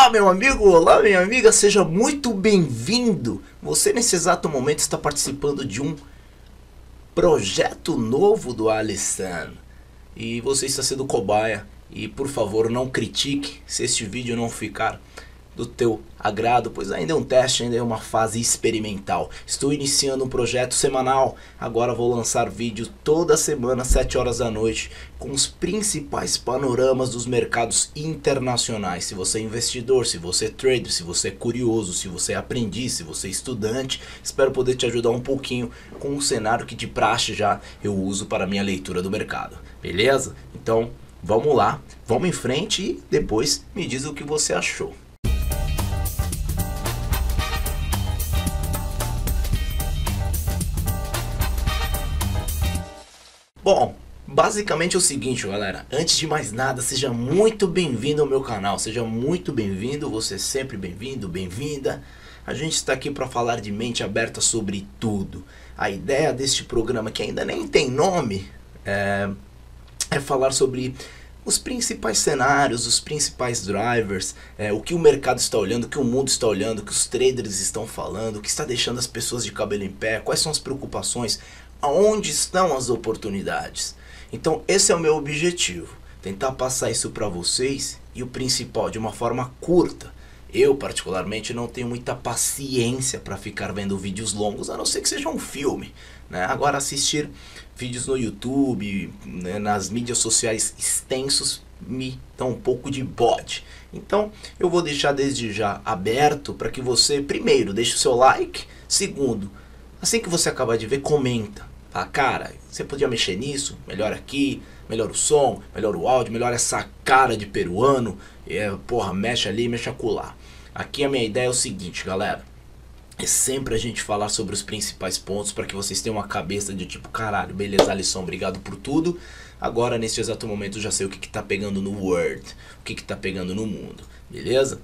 Olá, meu amigo, olá, minha amiga, seja muito bem-vindo. Você nesse exato momento está participando de um projeto novo do Alisson e você está sendo cobaia. E por favor, não critique se este vídeo não ficar do teu agrado, pois ainda é um teste, ainda é uma fase experimental. Estou iniciando um projeto semanal, agora vou lançar vídeo toda semana, 7 horas da noite, com os principais panoramas dos mercados internacionais. Se você é investidor, se você é trader, se você é curioso, se você é aprendiz, se você é estudante, espero poder te ajudar um pouquinho com um cenário que de praxe já eu uso para minha leitura do mercado, beleza? Então vamos lá, vamos em frente e depois me diz o que você achou. Bom, basicamente é o seguinte, galera, antes de mais nada, seja muito bem-vindo ao meu canal, seja muito bem-vindo, você é sempre bem-vindo, bem-vinda. A gente está aqui para falar de mente aberta sobre tudo. A ideia deste programa, que ainda nem tem nome, é falar sobre os principais cenários, os principais drivers, o que o mercado está olhando, o que o mundo está olhando, o que os traders estão falando, o que está deixando as pessoas de cabelo em pé, quais são as preocupações, aonde estão as oportunidades. Então esse é o meu objetivo, tentar passar isso para vocês e o principal, de uma forma curta. Eu particularmente não tenho muita paciência para ficar vendo vídeos longos, a não ser que seja um filme, né? Agora assistir vídeos no YouTube, né, nas mídias sociais extensos, me dá um pouco de bode. Então eu vou deixar desde já aberto para que você, primeiro, deixe o seu like, segundo, assim que você acabar de ver, comenta. Fala, cara, você podia mexer nisso, melhor aqui, melhor o som, melhor o áudio, melhor essa cara de peruano, porra, mexe ali, mexe acolá. Aqui a minha ideia é o seguinte, galera, é sempre a gente falar sobre os principais pontos para que vocês tenham uma cabeça de tipo, caralho, beleza, Alisson, obrigado por tudo. Agora, nesse exato momento, eu já sei o que tá pegando no World, o que tá pegando no mundo, beleza?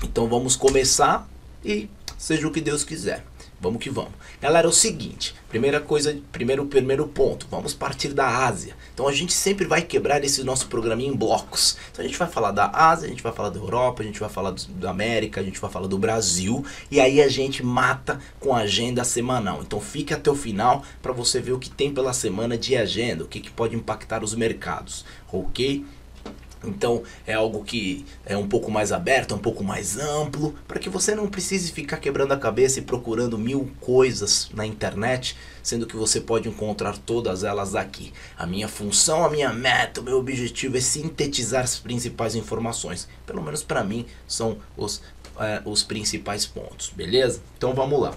Então vamos começar e seja o que Deus quiser. Vamos que vamos. Galera, é o seguinte, primeira coisa, primeiro ponto, vamos partir da Ásia. Então a gente sempre vai quebrar esse nosso programinha em blocos. Então a gente vai falar da Ásia, a gente vai falar da Europa, a gente vai falar da América, a gente vai falar do Brasil. E aí a gente mata com a agenda semanal. Então fique até o final para você ver o que tem pela semana de agenda, o que pode impactar os mercados, ok? Então é algo que é um pouco mais aberto, um pouco mais amplo, para que você não precise ficar quebrando a cabeça e procurando mil coisas na internet, sendo que você pode encontrar todas elas aqui. A minha função, a minha meta, o meu objetivo é sintetizar as principais informações. Pelo menos para mim são os principais pontos, beleza? Então vamos lá.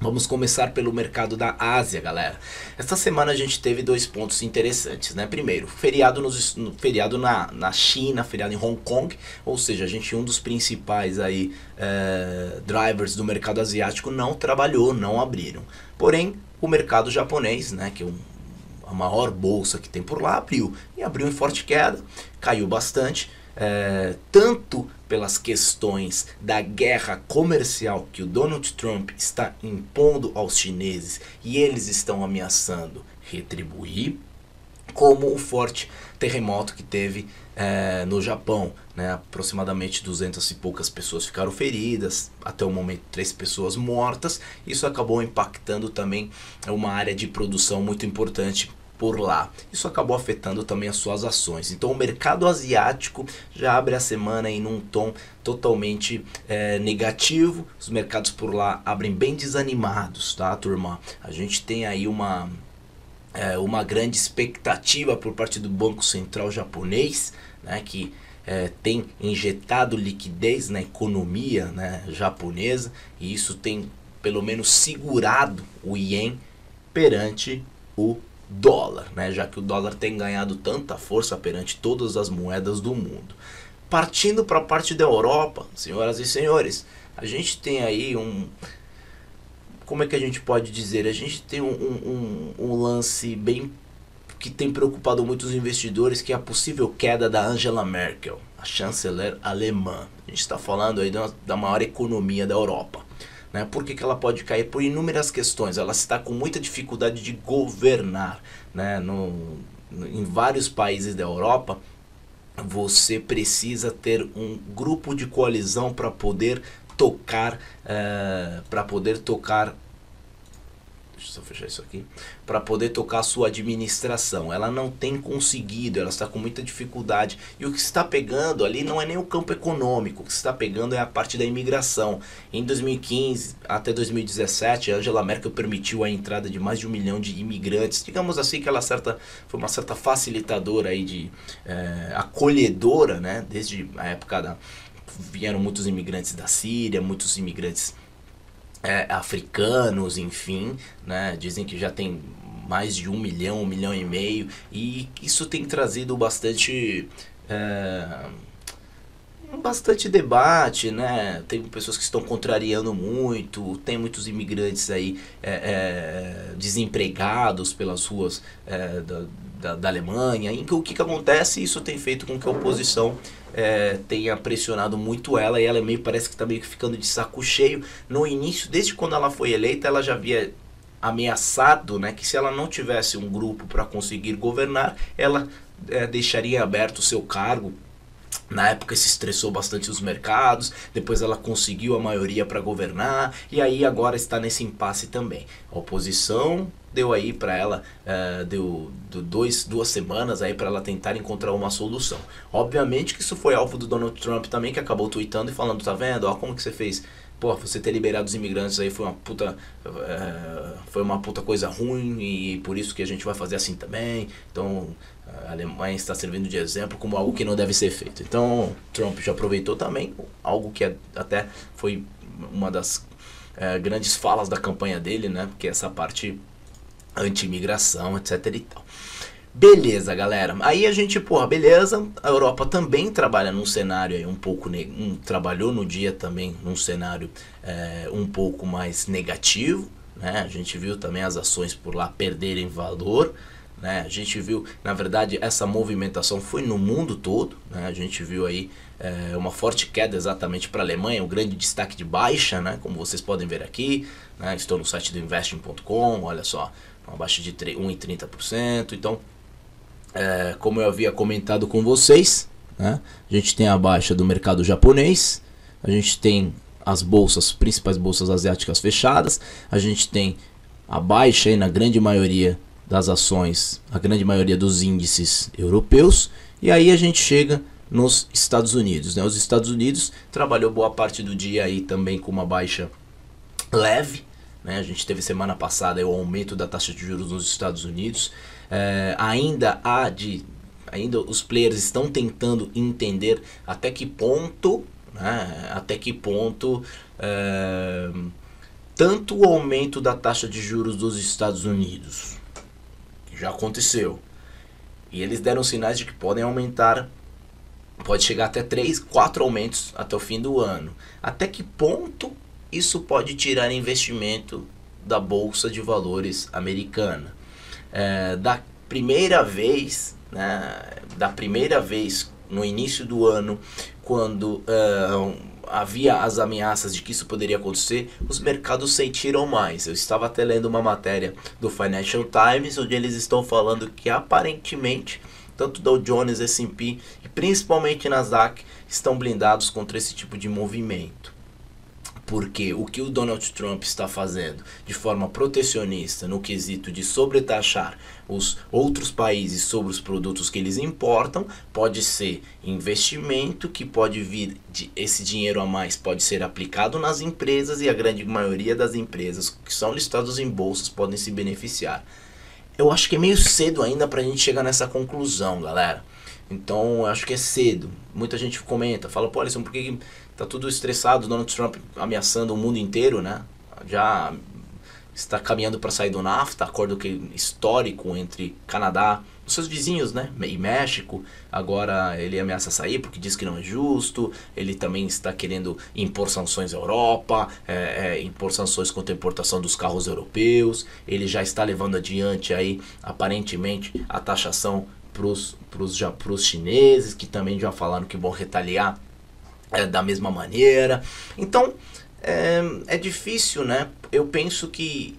Vamos começar pelo mercado da Ásia, galera. Esta semana a gente teve dois pontos interessantes, né? Primeiro, feriado na China, feriado em Hong Kong, ou seja, a gente, um dos principais aí, drivers do mercado asiático não trabalhou, não abriram. Porém, o mercado japonês, né, que é a maior bolsa que tem por lá, abriu. E abriu em forte queda, caiu bastante. Tanto pelas questões da guerra comercial que o Donald Trump está impondo aos chineses e eles estão ameaçando retribuir, como o forte terremoto que teve no Japão, né? Aproximadamente 200 e poucas pessoas ficaram feridas, até o momento 3 pessoas mortas. Isso acabou impactando também uma área de produção muito importante por lá. Isso acabou afetando também as suas ações. Então o mercado asiático já abre a semana em um tom totalmente negativo. Os mercados por lá abrem bem desanimados, tá, turma? A gente tem aí uma grande expectativa por parte do Banco Central japonês, né, que tem injetado liquidez na economia, né, japonesa, e isso tem pelo menos segurado o ien perante o dólar, né? Já que o dólar tem ganhado tanta força perante todas as moedas do mundo. Partindo para a parte da Europa, senhoras e senhores, a gente tem aí como é que a gente pode dizer? A gente tem um lance bem que tem preocupado muitos investidores, que é a possível queda da Angela Merkel, a chanceler alemã. A gente está falando aí da maior economia da Europa. Né? Por que ela pode cair? Por inúmeras questões. Ela está com muita dificuldade de governar, né? Em vários países da Europa, você precisa ter um grupo de coalizão para poder tocar, deixa eu só fechar isso aqui, para poder tocar a sua administração. Ela não tem conseguido, ela está com muita dificuldade. E o que está pegando ali não é nem o campo econômico, o que está pegando é a parte da imigração. Em 2015 até 2017, a Angela Merkel permitiu a entrada de mais de 1 milhão de imigrantes. Digamos assim que ela foi uma certa facilitadora aí acolhedora, né? Desde a época vieram muitos imigrantes da Síria, muitos imigrantes africanos, enfim, né? Dizem que já tem mais de 1 milhão, 1 milhão e meio, e isso tem trazido bastante debate, né? Tem pessoas que estão contrariando muito, tem muitos imigrantes aí desempregados pelas ruas da Alemanha. E o que acontece? Isso tem feito com que a oposição tenha pressionado muito ela, e ela parece que está meio que ficando de saco cheio. No início, desde quando ela foi eleita, ela já havia ameaçado, né, que se ela não tivesse um grupo para conseguir governar, ela deixaria aberto o seu cargo. Na época se estressou bastante os mercados, depois ela conseguiu a maioria para governar, e aí agora está nesse impasse também. A oposição deu aí para ela, deu 2 semanas aí para ela tentar encontrar uma solução. Obviamente que isso foi alvo do Donald Trump também, que acabou tweetando e falando, tá vendo, ó, como que você fez? Pô, você ter liberado os imigrantes aí foi uma puta coisa ruim, e por isso que a gente vai fazer assim também. Então a Alemanha está servindo de exemplo como algo que não deve ser feito. Então Trump já aproveitou também algo que até foi uma das grandes falas da campanha dele, né? Porque essa parte anti-imigração, etc e tal. Beleza, galera. Aí a gente, beleza. A Europa também trabalha num cenário aí trabalhou no dia também num cenário um pouco mais negativo, né? A gente viu também as ações por lá perderem valor, né? A gente viu, na verdade, essa movimentação foi no mundo todo, né? A gente viu aí uma forte queda exatamente para a Alemanha, um grande destaque de baixa, né? Como vocês podem ver aqui, né? Estou no site do investing.com, olha só, uma baixa de 1,30%. Então, como eu havia comentado com vocês, né? A gente tem a baixa do mercado japonês, a gente tem as principais bolsas asiáticas fechadas, a gente tem a baixa aí na grande maioria das ações, a grande maioria dos índices europeus, e aí a gente chega nos Estados Unidos, né? Os Estados Unidos trabalhou boa parte do dia aí também com uma baixa leve, né? A gente teve semana passada o aumento da taxa de juros nos Estados Unidos. Ainda os players estão tentando entender até que ponto, né? Tanto o aumento da taxa de juros dos Estados Unidos, que já aconteceu, e eles deram sinais de que podem aumentar, pode chegar até 3, 4 aumentos até o fim do ano. Até que ponto isso pode tirar investimento da Bolsa de Valores americana? Da primeira vez no início do ano, quando havia as ameaças de que isso poderia acontecer, os mercados sentiram mais. Eu estava até lendo uma matéria do Financial Times, onde eles estão falando que aparentemente tanto Dow Jones, S&P e principalmente Nasdaq estão blindados contra esse tipo de movimento. Porque o que o Donald Trump está fazendo de forma protecionista no quesito de sobretaxar os outros países sobre os produtos que eles importam, pode ser investimento que pode vir, esse dinheiro a mais pode ser aplicado nas empresas, e a grande maioria das empresas que são listadas em bolsas podem se beneficiar. Eu acho que é meio cedo ainda para a gente chegar nessa conclusão, galera. Então, eu acho que é cedo. Muita gente comenta, fala, pô, Alisson, por que tá tudo estressado, Donald Trump ameaçando o mundo inteiro, né? Já está caminhando para sair do NAFTA, acordo histórico entre Canadá, os seus vizinhos, né? E México. Agora ele ameaça sair porque diz que não é justo. Ele também está querendo impor sanções à Europa, impor sanções contra a importação dos carros europeus. Ele já está levando adiante aí, aparentemente, a taxação para os chineses, que também já falaram que vão retaliar da mesma maneira. Então é difícil, né? Eu penso que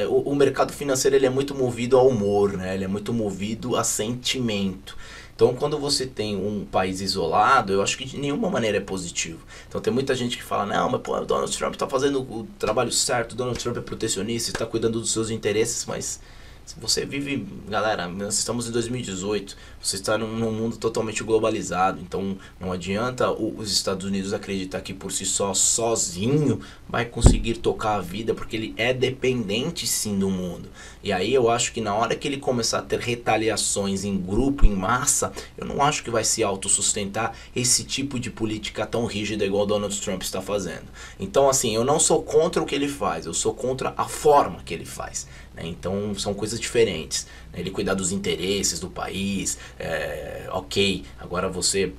o mercado financeiro ele é muito movido ao humor, né? Ele é muito movido a sentimento. Então, quando você tem um país isolado, eu acho que de nenhuma maneira é positivo. Então, tem muita gente que fala, não, mas pô, o Donald Trump está fazendo o trabalho certo, o Donald Trump é protecionista, está cuidando dos seus interesses, mas se você vive, galera, nós estamos em 2018, você está num mundo totalmente globalizado, então não adianta os Estados Unidos acreditar que por si só, sozinho, vai conseguir tocar a vida, porque ele é dependente sim do mundo. E aí eu acho que na hora que ele começar a ter retaliações em grupo, em massa, eu não acho que vai se autossustentar esse tipo de política tão rígida igual o Donald Trump está fazendo. Então assim, eu não sou contra o que ele faz, eu sou contra a forma que ele faz. Então são coisas diferentes. Ele cuidar dos interesses do país, ok. Agora você,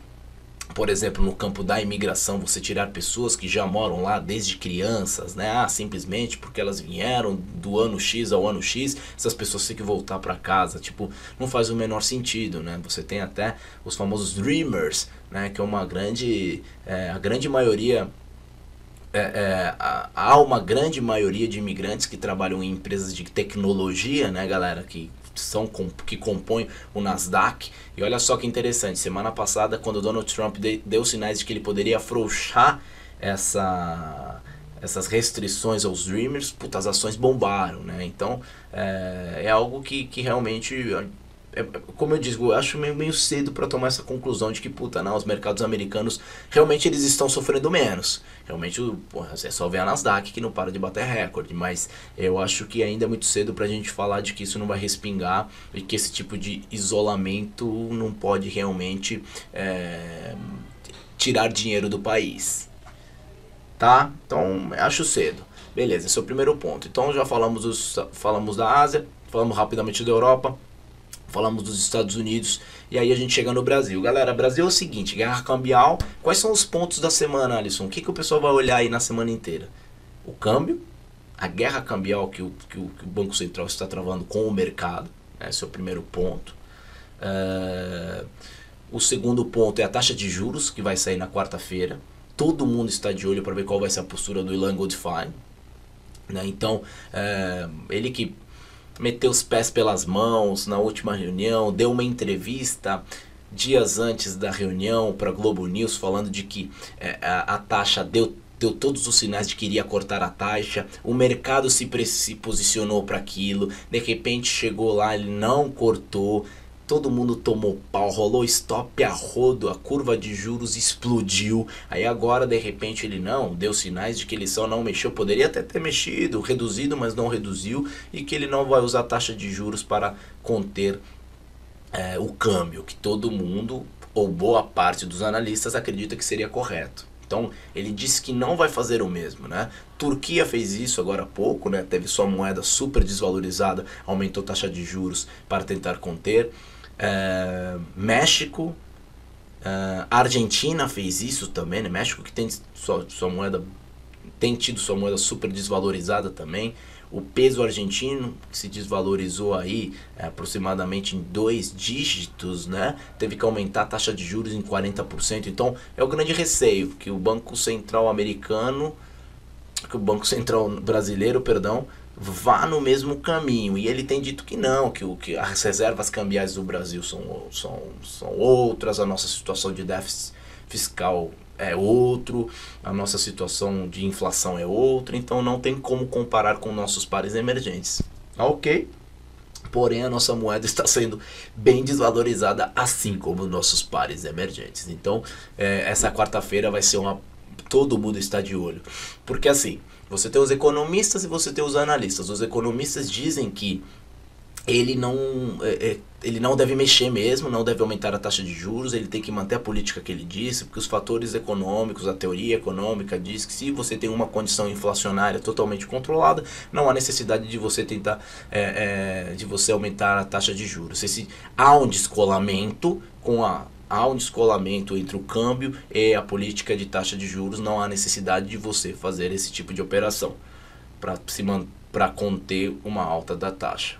por exemplo, no campo da imigração, você tirar pessoas que já moram lá desde crianças, né? Simplesmente porque elas vieram do ano X ao ano X, essas pessoas têm que voltar para casa. Tipo, não faz o menor sentido, né? Você tem até os famosos Dreamers, né? Que é uma grande, a grande maioria... há uma grande maioria de imigrantes que trabalham em empresas de tecnologia, né, galera, que compõem o Nasdaq. E olha só que interessante, semana passada, quando o Donald Trump deu sinais de que ele poderia afrouxar essas restrições aos Dreamers, as ações bombaram, né? Então é algo que realmente... como eu digo, eu acho meio cedo para tomar essa conclusão de que, não, os mercados americanos realmente eles estão sofrendo menos. Realmente, é só ver a Nasdaq que não para de bater recorde, mas eu acho que ainda é muito cedo para a gente falar de que isso não vai respingar e que esse tipo de isolamento não pode realmente tirar dinheiro do país. Tá? Então, acho cedo. Beleza, esse é o primeiro ponto. Então, já falamos da Ásia, falamos rapidamente da Europa, falamos dos Estados Unidos e aí a gente chega no Brasil. Galera, Brasil é o seguinte, guerra cambial. Quais são os pontos da semana, Alisson? O que o pessoal vai olhar aí na semana inteira? O câmbio, a guerra cambial que o Banco Central está travando com o mercado. Esse é o primeiro ponto. O segundo ponto é a taxa de juros, que vai sair na quarta-feira. Todo mundo está de olho para ver qual vai ser a postura do Ilan Goldfein, né? Então, ele que meteu os pés pelas mãos na última reunião, deu uma entrevista dias antes da reunião para a Globo News falando de que a taxa deu todos os sinais de que iria cortar a taxa, o mercado se posicionou para aquilo, de repente chegou lá, ele não cortou, todo mundo tomou pau, rolou stop a rodo, a curva de juros explodiu. Aí agora de repente ele não, deu sinais de que ele só não mexeu, poderia até ter mexido, reduzido, mas não reduziu, e que ele não vai usar taxa de juros para conter o câmbio, que todo mundo, ou boa parte dos analistas, acredita que seria correto. Então ele disse que não vai fazer o mesmo, né? Turquia fez isso agora há pouco, né? Teve sua moeda super desvalorizada, aumentou a taxa de juros para tentar conter. México, Argentina fez isso também, né? México que tem sua moeda, tem tido sua moeda super desvalorizada também. O peso argentino que se desvalorizou aí aproximadamente em 2 dígitos, né? Teve que aumentar a taxa de juros em 40%. Então é o grande receio que o Banco Central americano, que o Banco Central brasileiro, vá no mesmo caminho, e ele tem dito que não, que as reservas cambiais do Brasil são outras, a nossa situação de déficit fiscal é outro, a nossa situação de inflação é outra, então não tem como comparar com nossos pares emergentes, ok? Porém a nossa moeda está sendo bem desvalorizada, assim como nossos pares emergentes. Então essa quarta-feira vai ser todo mundo está de olho, porque assim, você tem os economistas e você tem os analistas. Os economistas dizem que ele não deve mexer mesmo, não deve aumentar a taxa de juros, ele tem que manter a política que ele disse, porque os fatores econômicos, a teoria econômica diz que se você tem uma condição inflacionária totalmente controlada, não há necessidade de você tentar, de você aumentar a taxa de juros. Se há um descolamento há um descolamento entre o câmbio e a política de taxa de juros, não há necessidade de você fazer esse tipo de operação para conter uma alta da taxa.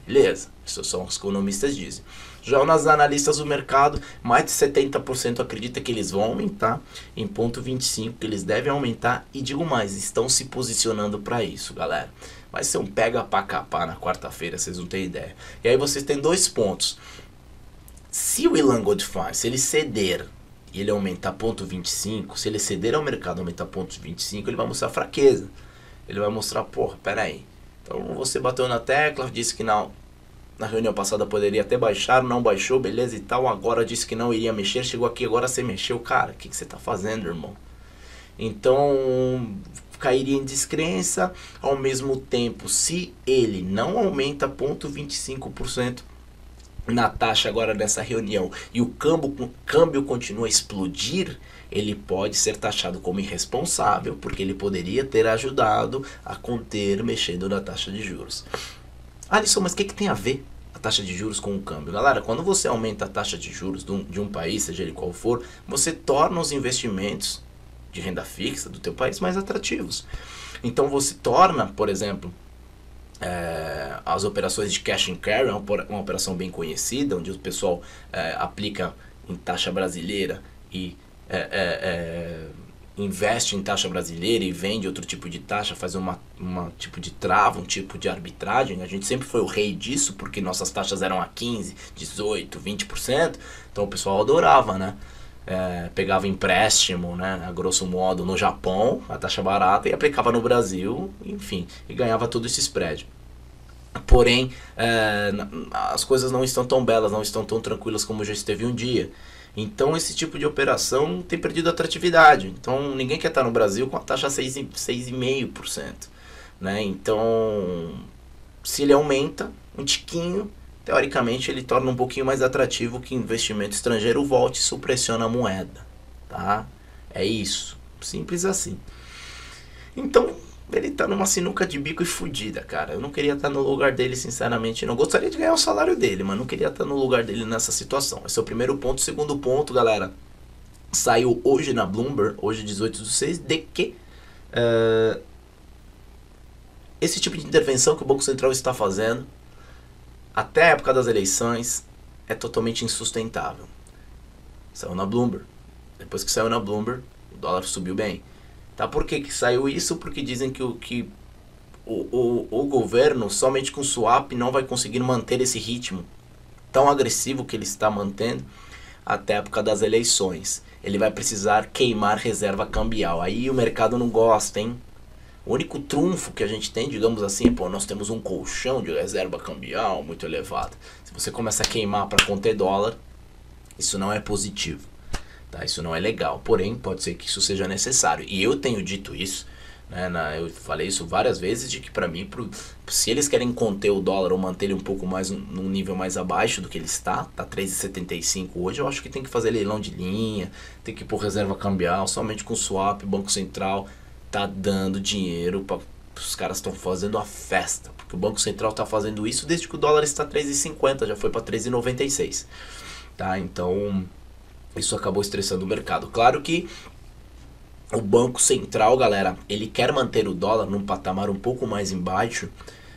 Beleza, isso são os economistas dizem. Já os analistas do mercado, mais de 70% acredita que eles vão aumentar, em 0,25 que eles devem aumentar, e digo mais, estão se posicionando para isso, galera. Vai ser um pega pra capar na quarta-feira, vocês não têm ideia. E aí vocês têm 2 pontos. Se o Ilan Goldfein, se ele ceder e ele aumentar 0,25, se ele ceder ao mercado e aumentar 0,25, ele vai mostrar fraqueza. Ele vai mostrar, porra, peraí. Então você bateu na tecla, disse que não, na reunião passada poderia até baixar, não baixou, beleza e tal. Agora disse que não iria mexer, chegou aqui, agora você mexeu. Cara, o que você tá fazendo, irmão? Então, cairia em descrença. Ao mesmo tempo, se ele não aumenta 0,25% na taxa agora nessa reunião e o câmbio continua a explodir, ele pode ser taxado como irresponsável, porque ele poderia ter ajudado a conter mexendo na taxa de juros. Alisson, mas o que tem a ver a taxa de juros com o câmbio? Galera, quando você aumenta a taxa de juros de um país, seja ele qual for, você torna os investimentos de renda fixa do teu país mais atrativos. Então você torna, por exemplo, as operações de cash and carry, uma operação bem conhecida, onde o pessoal aplica em taxa brasileira e investe em taxa brasileira e vende outro tipo de taxa, faz uma tipo de trava, um tipo de arbitragem. A gente sempre foi o rei disso, porque nossas taxas eram a 15%, 18%, 20%, então o pessoal adorava, né? Pegava empréstimo, né, a grosso modo no Japão, a taxa barata, e aplicava no Brasil, enfim, e ganhava todo esse spread. Porém, as coisas não estão tão belas, não estão tão tranquilas como já esteve um dia. Então esse tipo de operação tem perdido atratividade. Então ninguém quer estar no Brasil com a taxa 6,5%. Né? Então, se ele aumenta um tiquinho, teoricamente ele torna um pouquinho mais atrativo que investimento estrangeiro volte e isso pressiona a moeda. Tá? É isso. Simples assim. Então, ele tá numa sinuca de bico e fudida, cara. Eu não queria estar no lugar dele, sinceramente. Não gostaria de ganhar o salário dele, mas não queria estar no lugar dele nessa situação. Esse é o primeiro ponto. Segundo ponto, galera. Saiu hoje na Bloomberg, hoje 18/6, de que esse tipo de intervenção que o Banco Central está fazendo até a época das eleições é totalmente insustentável. Saiu na Bloomberg. Depois que saiu na Bloomberg, o dólar subiu bem. Tá? Por que saiu isso? Porque dizem que o governo, somente com swap, não vai conseguir manter esse ritmo tão agressivo que ele está mantendo até a época das eleições. Ele vai precisar queimar reserva cambial. Aí o mercado não gosta, hein? O único trunfo que a gente tem, digamos assim, nós temos um colchão de reserva cambial muito elevado. Se você começa a queimar para conter dólar, isso não é positivo. Tá? Isso não é legal, porém pode ser que isso seja necessário. E eu tenho dito isso, né, eu falei isso várias vezes, de que para mim, se eles querem conter o dólar ou manter ele um pouco mais num nível mais abaixo do que ele está 3,75 hoje, eu acho que tem que fazer leilão de linha, tem que pôr reserva cambial, somente com swap. O Banco Central tá dando dinheiro para os caras, estão fazendo a festa, porque o Banco Central está fazendo isso desde que o dólar está 3,50, já foi para 3,96, tá? Então isso acabou estressando o mercado. Claro que o Banco Central, galera, ele quer manter o dólar num patamar um pouco mais embaixo.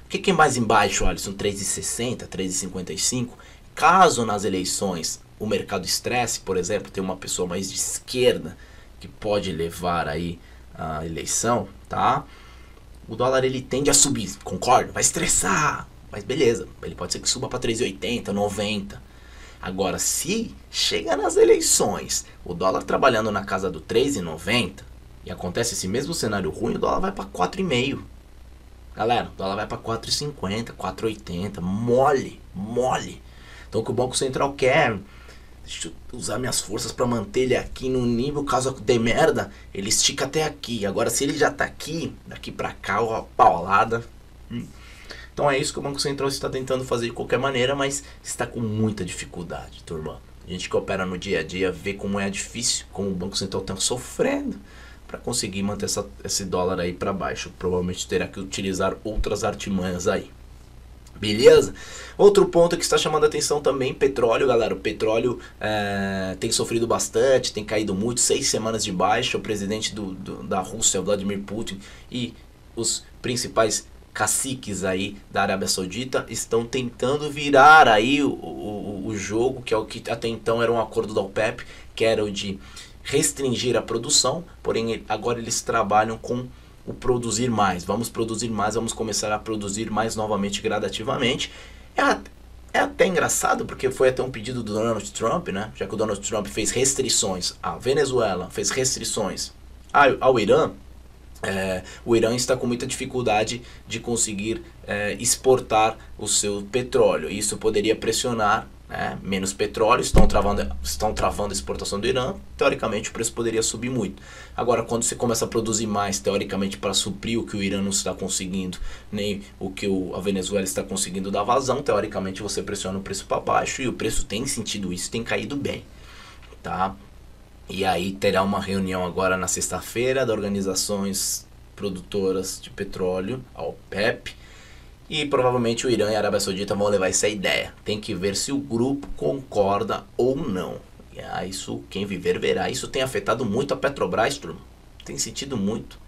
O que é mais embaixo, Alisson? 3,60, 3,55? Caso nas eleições o mercado estresse, por exemplo, tem uma pessoa mais de esquerda que pode levar aí a eleição, tá? O dólar ele tende a subir, concorda? Vai estressar, mas beleza, ele pode ser que suba para 3,80, 90. Agora, se chega nas eleições, o dólar trabalhando na casa do 3,90 e acontece esse mesmo cenário ruim, o dólar vai para 4,5. Galera, o dólar vai para 4,50, 4,80, mole. Então o que o Banco Central quer, deixa eu usar minhas forças para manter ele aqui no nível, caso dê merda, ele estica até aqui. Agora, se ele já tá aqui, daqui para cá, uma paulada. Então é isso que o Banco Central está tentando fazer de qualquer maneira, mas está com muita dificuldade, turma. A gente que opera no dia a dia vê como é difícil, como o Banco Central está sofrendo para conseguir manter esse dólar aí para baixo. Provavelmente terá que utilizar outras artimanhas aí. Beleza? Outro ponto que está chamando a atenção também, petróleo, galera. O petróleo tem sofrido bastante, tem caído muito, 6 semanas de baixa. O presidente da Rússia, Vladimir Putin, e os principais caciques aí da Arábia Saudita estão tentando virar aí o jogo, que é o que até então era um acordo da OPEP, que era o de restringir a produção, porém agora eles trabalham com o produzir mais. Vamos produzir mais, vamos começar a produzir mais novamente gradativamente. É até engraçado, porque foi até um pedido do Donald Trump, né? Já que o Donald Trump fez restrições à Venezuela, fez restrições ao Irã, o Irã está com muita dificuldade de conseguir exportar o seu petróleo. Isso poderia pressionar, né, menos petróleo, estão travando a exportação do Irã, teoricamente o preço poderia subir muito. Agora, quando você começa a produzir mais, teoricamente, para suprir o que o Irã não está conseguindo, nem o que a Venezuela está conseguindo dar vazão, teoricamente você pressiona o preço para baixo, e o preço tem sentido isso, tem caído bem, tá? E aí terá uma reunião agora na sexta-feira das organizações produtoras de petróleo, a OPEP, e provavelmente o Irã e a Arábia Saudita vão levar essa ideia. Tem que ver se o grupo concorda ou não. E isso, quem viver verá. Isso tem afetado muito a Petrobras, turma. Tem sentido muito.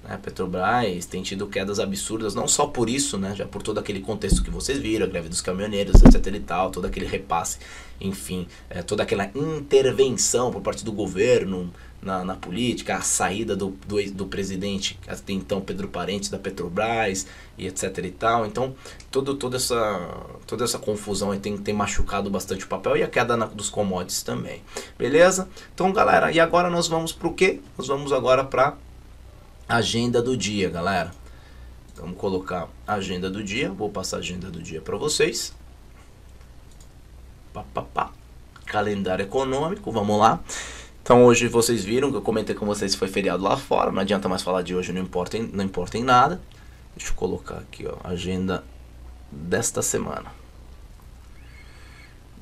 A Petrobras tem tido quedas absurdas, não só por isso, né, já por todo aquele contexto que vocês viram, a greve dos caminhoneiros, etc e tal, todo aquele repasse, enfim, toda aquela intervenção por parte do governo na política, a saída do presidente, até então Pedro Parente, da Petrobras, e etc e tal. Então, toda essa confusão aí tem machucado bastante o papel, e a queda dos commodities também. Beleza? Então, galera, e agora nós vamos pro quê? Nós vamos agora para agenda do dia, galera. Vamos colocar a agenda do dia. Vou passar a agenda do dia para vocês. Calendário econômico, vamos lá. Então hoje vocês viram que eu comentei com vocês que foi feriado lá fora. Não adianta mais falar de hoje, não importa em nada. Deixa eu colocar aqui, ó, a agenda desta semana.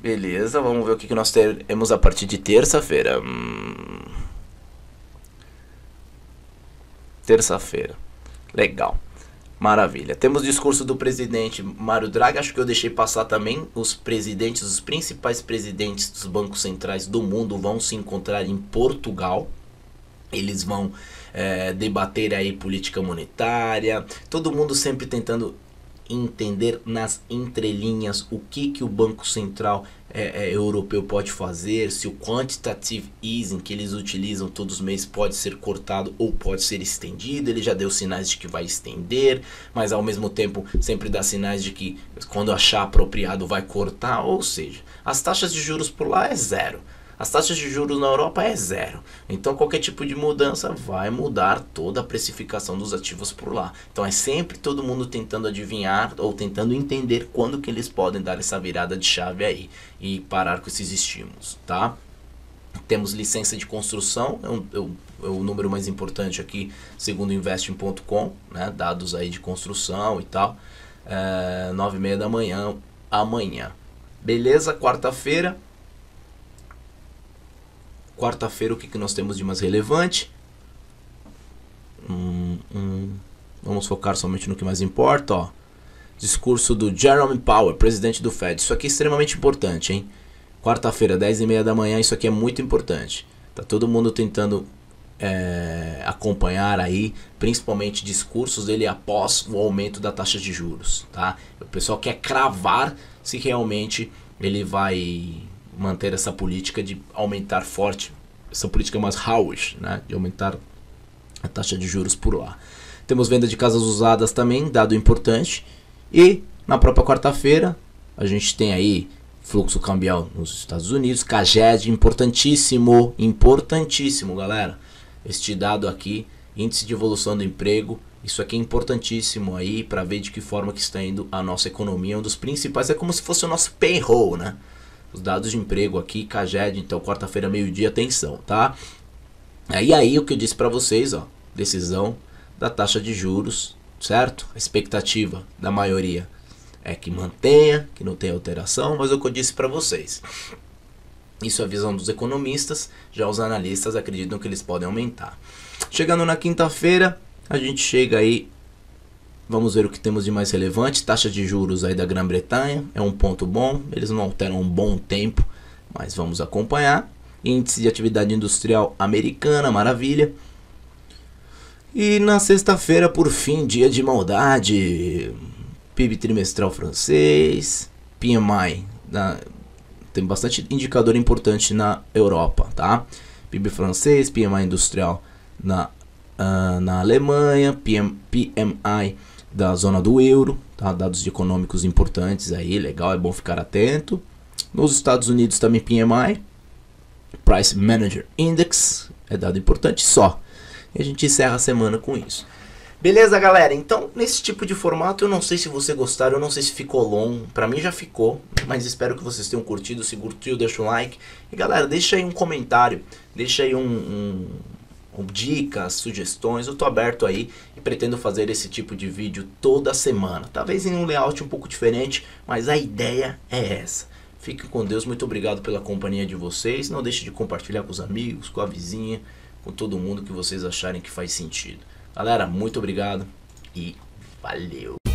Beleza, vamos ver o que nós teremos a partir de terça-feira. Terça-feira. Legal. Maravilha. Temos discurso do presidente Mário Draghi. Acho que eu deixei passar também. Os principais presidentes dos bancos centrais do mundo vão se encontrar em Portugal. Eles vão debater aí política monetária. Todo mundo sempre tentando entender nas entrelinhas o que o Banco Central europeu pode fazer, se o quantitative easing que eles utilizam todos os meses pode ser cortado ou pode ser estendido. Ele já deu sinais de que vai estender, mas ao mesmo tempo sempre dá sinais de que quando achar apropriado vai cortar. Ou seja, as taxas de juros por lá é zero. As taxas de juros na Europa é zero. Então qualquer tipo de mudança vai mudar toda a precificação dos ativos por lá. Então é sempre todo mundo tentando adivinhar ou tentando entender quando que eles podem dar essa virada de chave aí e parar com esses estímulos, tá? Temos licença de construção, é o número mais importante aqui, segundo investing.com, né? Dados aí de construção e tal. 9h30 da manhã amanhã. Beleza? Quarta-feira, o que nós temos de mais relevante? Vamos focar somente no que mais importa, ó. Discurso do Jerome Powell, presidente do Fed. Isso aqui é extremamente importante, hein? Quarta-feira, 10h30 da manhã, isso aqui é muito importante. Tá todo mundo tentando acompanhar aí, principalmente discursos dele após o aumento da taxa de juros, tá? O pessoal quer cravar se realmente ele vai manter essa política de aumentar forte, essa política mais hawkish, né, de aumentar a taxa de juros por lá. Temos venda de casas usadas também, dado importante. E na própria quarta-feira a gente tem aí fluxo cambial nos Estados Unidos, CAGED, importantíssimo, galera. Este dado aqui, índice de evolução do emprego, isso aqui é importantíssimo aí para ver de que forma que está indo a nossa economia. Um dos principais, é como se fosse o nosso payroll, né? Os dados de emprego aqui, CAGED, então quarta-feira, meio-dia, atenção, tá? E aí o que eu disse para vocês, ó, decisão da taxa de juros, certo? A expectativa da maioria é que mantenha, que não tenha alteração, mas é o que eu disse para vocês. Isso é a visão dos economistas, já os analistas acreditam que eles podem aumentar. Chegando na quinta-feira, a gente chega aí. Vamos ver o que temos de mais relevante. Taxa de juros aí da Grã-Bretanha é um ponto bom. Eles não alteram um bom tempo, mas vamos acompanhar. Índice de atividade industrial americana, maravilha. E na sexta-feira, por fim, dia de maldade. PIB trimestral francês, PMI. Tem bastante indicador importante na Europa, tá? PIB francês, PMI industrial na Alemanha, PMI da zona do euro, tá? Dados econômicos importantes aí, legal, é bom ficar atento. Nos Estados Unidos também PMI, Price Manager Index, é dado importante só. E a gente encerra a semana com isso. Beleza, galera? Então, nesse tipo de formato, eu não sei se você gostaram, eu não sei se ficou longo. Pra mim já ficou, mas espero que vocês tenham curtido. Se curtiu, deixa um like. E, galera, deixa aí um comentário, deixa aí dicas, sugestões. Eu tô aberto aí e pretendo fazer esse tipo de vídeo toda semana. Talvez em um layout um pouco diferente, mas a ideia é essa. Fiquem com Deus, muito obrigado pela companhia de vocês. Não deixe de compartilhar com os amigos, com a vizinha, com todo mundo que vocês acharem que faz sentido. Galera, muito obrigado e valeu!